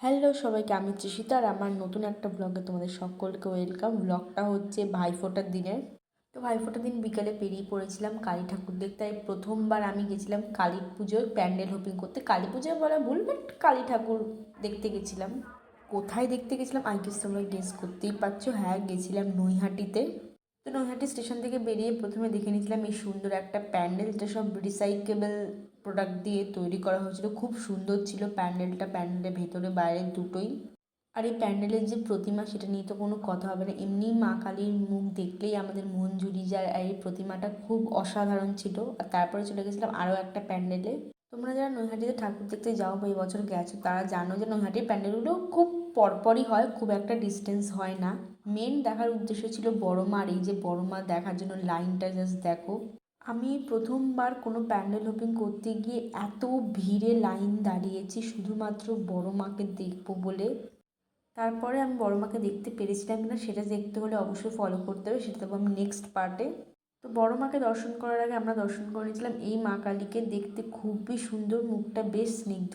Hello সবাইকে, আমি তৃষিতা আর আমার নতুন একটা ব্লগে তোমাদের সকলকে ওয়েলকাম। ব্লগটা হচ্ছে ভাইফোঁটার দিনের। তো ভাইফোঁটার দিন বিকালে বেরিয়ে পড়েছিলাম কালী ঠাকুর দেখতে। তাই প্রথমবার আমি গেছিলাম কালী পুজোর প্যান্ডেল হোপিং করতে। কালী পুজোয় বলা ভুল, বাট কালী ঠাকুর দেখতে গেছিলাম। কোথায় দেখতে গেছিলাম আই গেস তোমরা গেস করতেই পারছো। হ্যাঁ, গেছিলাম নৈহাটিতে। তো নৈহাটি স্টেশন থেকে বেরিয়ে প্রথমে দেখে নিয়েছিলাম এই সুন্দর একটা প্যান্ডেল, যেটা সব রিসাইকেবল প্রোডাক্ট দিয়ে তৈরি করা হয়েছিল। খুব সুন্দর ছিল প্যান্ডেলটা, প্যান্ডেলের ভেতরে বাইরে দুটোই। আর এই প্যান্ডেলের যে প্রতিমা, সেটা নিয়ে তো কোনো কথা হবে না। এমনি মা কালীর মুখ দেখলেই আমাদের মন জুড়িয়ে যায়। আর এই প্রতিমাটা খুব অসাধারণ ছিল। আর তারপরে চলে গেছিলাম আরও একটা প্যান্ডেলে। তোমরা যারা নৈহাটিতে ঠাকুর দেখতে যাও বা এই বছর গেছো, তারা জানো যে নৈহাটির প্যান্ডেলগুলো খুব পরপরই হয়, খুব একটা ডিস্টেন্স হয় না। মেন দেখার উদ্দেশ্য ছিল বড় মা। আর এই যে বড় মা দেখার জন্য লাইনটা জাস্ট দেখো। আমি প্রথমবার কোনো প্যান্ডেল হোপিং করতে গিয়ে এত ভিড়ে লাইন দাঁড়িয়েছি শুধুমাত্র বড় মাকে দেখবো বলে। তারপরে আমি বড় মাকে দেখতে পেরেছিলাম কিনা সেটা দেখতে হলে অবশ্যই ফলো করতে হবে, সেটা দেবো আমি নেক্সট পার্টে। তো বড় মাকে দর্শন করার আগে আমরা দর্শন করে নিয়েছিলাম এই মা কালীকে। দেখতে খুবই সুন্দর, মুখটা বেশ স্নিগ্ধ